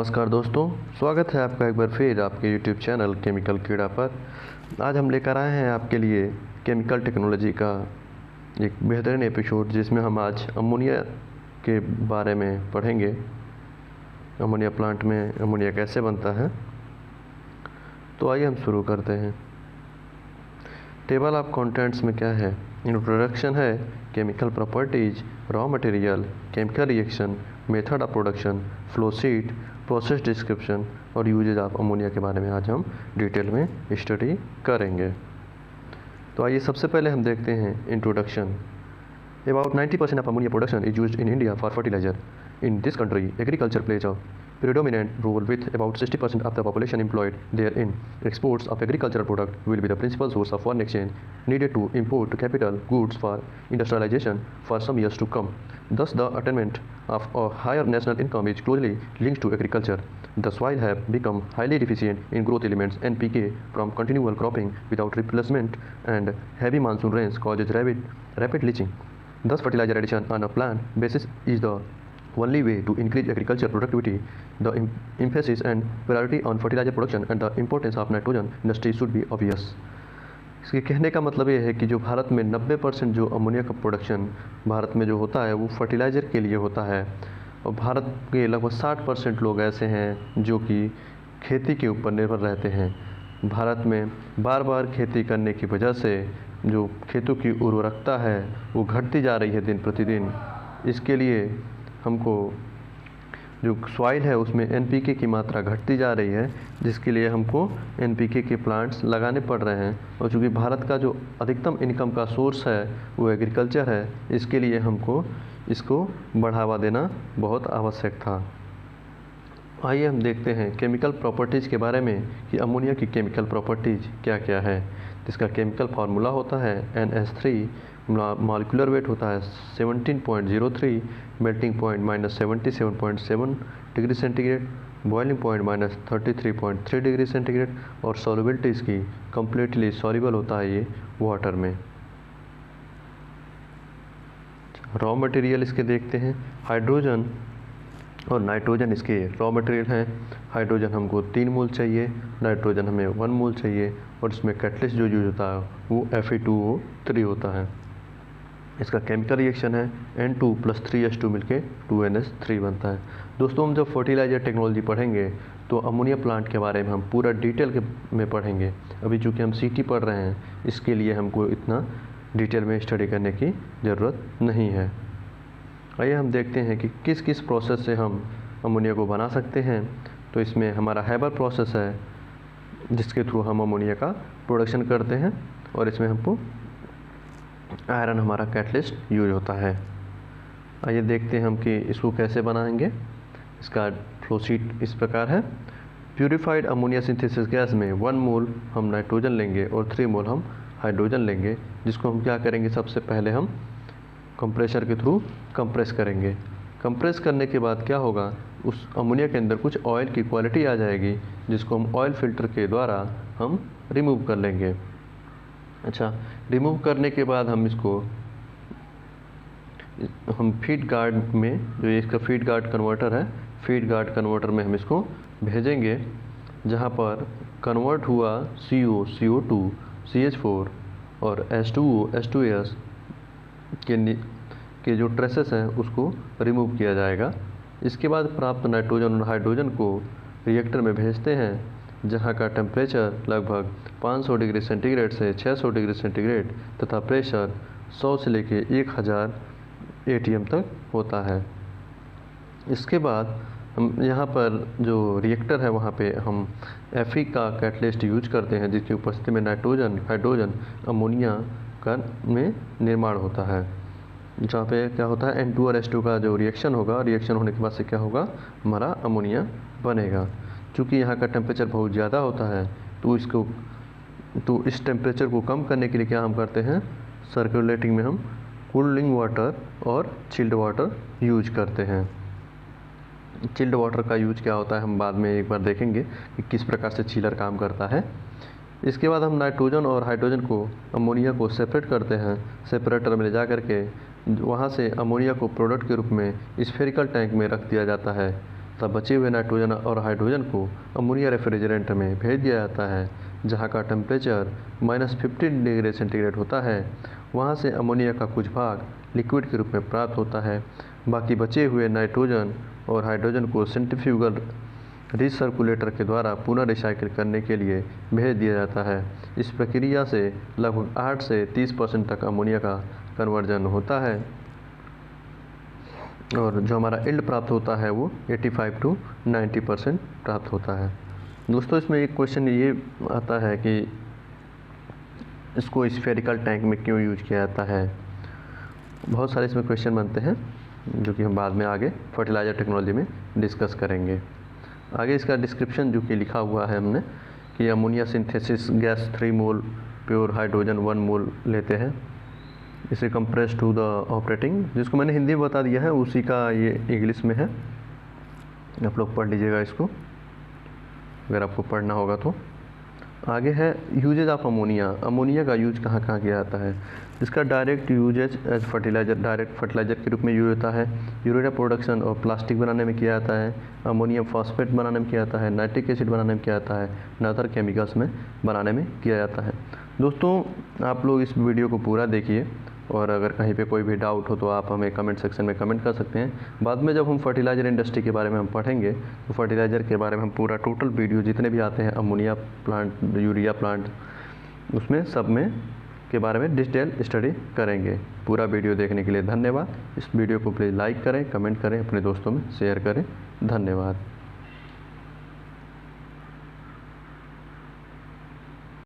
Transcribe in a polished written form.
नमस्कार दोस्तों, स्वागत है आपका एक बार फिर आपके YouTube चैनल केमिकल कीड़ा पर। आज हम लेकर आए हैं आपके लिए केमिकल टेक्नोलॉजी का एक बेहतरीन एपिसोड, जिसमें हम आज अमोनिया के बारे में पढ़ेंगे। अमोनिया प्लांट में अमोनिया कैसे बनता है। तो आइए हम शुरू करते हैं। टेबल ऑफ कंटेंट्स में क्या है? इंट्रोडक्शन है, chemical properties, raw material, chemical reaction, method of production, flow sheet, process description और यूजेज ऑफ अमोनिया के बारे में आज हम डिटेल में स्टडी करेंगे। तो आइए सबसे पहले हम देखते हैं introduction. About 90% of ammonia production is used in India for fertilizer. In this country, agriculture plays a predominant role with about 60% of the population employed therein. Exports of agricultural product will be the principal source of foreign exchange needed to import capital goods for industrialization for some years to come. Thus, the attainment of a higher national income is closely linked to agriculture. The soil have become highly deficient in growth elements NPK from continual cropping without replacement, and heavy monsoon rains causes rapid leaching. Thus, fertilizer addition on a planned basis is the only way to increase agriculture productivity. The emphasis and priority on fertilizer production and the importance of nitrogen industry should be obvious. इसके कहने का मतलब ये है कि जो भारत में 90% जो अमोनिया का प्रोडक्शन भारत में जो होता है वो फर्टिलाइज़र के लिए होता है, और भारत के लगभग 60% लोग ऐसे हैं जो कि खेती के ऊपर निर्भर रहते हैं। भारत में बार बार खेती करने की वजह से जो खेतों की उर्वरकता है वो घटती जा रही है दिन प्रतिदिन। इसके लिए हमको जो सॉइल है उसमें NPK की मात्रा घटती जा रही है, जिसके लिए हमको NPK के प्लांट्स लगाने पड़ रहे हैं। और चूँकि भारत का जो अधिकतम इनकम का सोर्स है वो एग्रीकल्चर है, इसके लिए हमको इसको बढ़ावा देना बहुत आवश्यक था। आइए हम देखते हैं केमिकल प्रॉपर्टीज़ के बारे में कि अमोनिया की केमिकल प्रॉपर्टीज़ क्या क्या है। जिसका केमिकल फार्मूला होता है NH3, मॉलिक्यूलर वेट होता है 17.03, melting point -77.7 degree centigrade, boiling point -33.3 degree centigrade, और सॉल्युबिलिटी इसकी कम्प्लीटली सॉल्युबल होता है ये वाटर में। रॉ मटेरियल इसके देखते हैं। हाइड्रोजन और नाइट्रोजन इसके रॉ मटेरियल हैं। हाइड्रोजन हमको 3 मोल चाहिए, नाइट्रोजन हमें 1 मोल चाहिए, और इसमें कैटलिस्ट जो यूज होता है वो Fe2O3 होता है। इसका केमिकल रिएक्शन है N2 + 3H2 मिलके 2NH3 बनता है। दोस्तों, हम जब फर्टिलाइजर टेक्नोलॉजी पढ़ेंगे तो अमोनिया प्लांट के बारे में हम पूरा डिटेल में पढ़ेंगे। अभी चूँकि हम सिटी पढ़ रहे हैं, इसके लिए हमको इतना डिटेल में स्टडी करने की ज़रूरत नहीं है। आइए हम देखते हैं कि किस किस प्रोसेस से हम अमोनिया को बना सकते हैं। तो इसमें हमारा हैबर प्रोसेस है, जिसके थ्रू हम अमोनिया का प्रोडक्शन करते हैं, और इसमें हमको आयरन हमारा कैटलिस्ट यूज होता है। आइए देखते हैं हम कि इसको कैसे बनाएंगे। इसका फ्लो शीट इस प्रकार है। प्यूरिफाइड अमोनिया सिंथेसिस गैस में 1 मोल हम नाइट्रोजन लेंगे और 3 मोल हम हाइड्रोजन लेंगे, जिसको हम क्या करेंगे, सबसे पहले हम कंप्रेसर के थ्रू कंप्रेस करेंगे। कंप्रेस करने के बाद क्या होगा, उस अमोनिया के अंदर कुछ ऑयल की क्वालिटी आ जाएगी, जिसको हम ऑयल फिल्टर के द्वारा हम रिमूव कर लेंगे। अच्छा, रिमूव करने के बाद हम इसको फीड गार्ड में, जो ये इसका फीड गार्ड कन्वर्टर है, फीड गार्ड कन्वर्टर में हम इसको भेजेंगे, जहाँ पर कन्वर्ट हुआ CO, CO2, CH4 और H2O, H2S के जो ट्रेसेस हैं उसको रिमूव किया जाएगा। इसके बाद प्राप्त नाइट्रोजन और हाइड्रोजन को रिएक्टर में भेजते हैं, जहां का टेम्परेचर लगभग 500 डिग्री सेंटीग्रेड से 600 डिग्री सेंटीग्रेड तथा प्रेशर 100 से लेके 1000 ATM तक होता है। इसके बाद हम यहाँ पर जो रिएक्टर है वहाँ पे हम Fe का कैटलिस्ट यूज करते हैं, जिसकी उपस्थिति में नाइट्रोजन, हाइड्रोजन, अमोनिया का में निर्माण होता है। जहाँ पे क्या होता है, N2 और H2 का जो रिएक्शन होगा, रिएक्शन होने के बाद से क्या होगा, हमारा अमोनिया बनेगा। चूँकि यहाँ का टेम्परेचर बहुत ज़्यादा होता है, तो इस टेम्परेचर को कम करने के लिए क्या हम करते हैं, सर्कुलेटिंग में हम कूलिंग वाटर और चिल्ड वाटर यूज करते हैं। चिल्ड वाटर का यूज क्या होता है हम बाद में एक बार देखेंगे कि किस प्रकार से चिलर काम करता है। इसके बाद हम नाइट्रोजन और हाइड्रोजन को, अमोनिया को सेपरेट करते हैं। सेपरेटर में ले जा करके वहाँ से अमोनिया को प्रोडक्ट के रूप में स्फेरिकल टैंक में रख दिया जाता है, तब बचे हुए नाइट्रोजन और हाइड्रोजन को अमोनिया रेफ्रिजरेंट में भेज दिया जाता है, जहाँ का टेम्परेचर -15 डिग्री सेंटीग्रेड होता है। वहाँ से अमोनिया का कुछ भाग लिक्विड के रूप में प्राप्त होता है। बाकी बचे हुए नाइट्रोजन और हाइड्रोजन को सेंट्रीफ्यूगल रिसर्कुलेटर के द्वारा पुनः रिसाइकिल करने के लिए भेज दिया जाता है। इस प्रक्रिया से लगभग 8 से 30% तक अमोनिया का कन्वर्जन होता है और जो हमारा यील्ड प्राप्त होता है वो 85 to 90% प्राप्त होता है। दोस्तों, इसमें एक क्वेश्चन ये आता है कि इसको स्फेरिकल टैंक में क्यों यूज किया जाता है। बहुत सारे इसमें क्वेश्चन बनते हैं जो कि हम बाद में आगे फर्टिलाइज़र टेक्नोलॉजी में डिस्कस करेंगे। आगे इसका डिस्क्रिप्शन जो कि लिखा हुआ है हमने कि अमोनिया सिंथेसिस गैस 3 मोल प्योर हाइड्रोजन 1 मोल लेते हैं, इसे कंप्रेस टू द ऑपरेटिंग, जिसको मैंने हिंदी में बता दिया है उसी का ये इंग्लिश में है, आप लोग पढ़ लीजिएगा इसको अगर आपको पढ़ना होगा तो। आगे है यूजेज ऑफ अमोनिया। अमोनिया का यूज कहाँ कहाँ किया जाता है। इसका direct uses as fertilizer, direct fertilizer के रूप में यूज होता है। यूरिया प्रोडक्शन और प्लास्टिक बनाने में किया जाता है। अमोनियम फॉस्फेट बनाने में किया जाता है। नाइट्रिक एसिड बनाने में किया जाता है। अदर केमिकल्स में बनाने में किया जाता है। दोस्तों, आप लोग इस वीडियो को पूरा देखिए और अगर कहीं पे कोई भी डाउट हो तो आप हमें कमेंट सेक्शन में कमेंट कर सकते हैं। बाद में जब हम फर्टिलाइज़र इंडस्ट्री के बारे में हम पढ़ेंगे तो फर्टिलाइज़र के बारे में हम पूरा टोटल वीडियो जितने भी आते हैं अमोनिया प्लांट, यूरिया प्लांट, उसमें सब में के बारे में डिटेल स्टडी करेंगे। पूरा वीडियो देखने के लिए धन्यवाद। इस वीडियो को प्लीज़ लाइक करें, कमेंट करें, अपने दोस्तों में शेयर करें। धन्यवाद।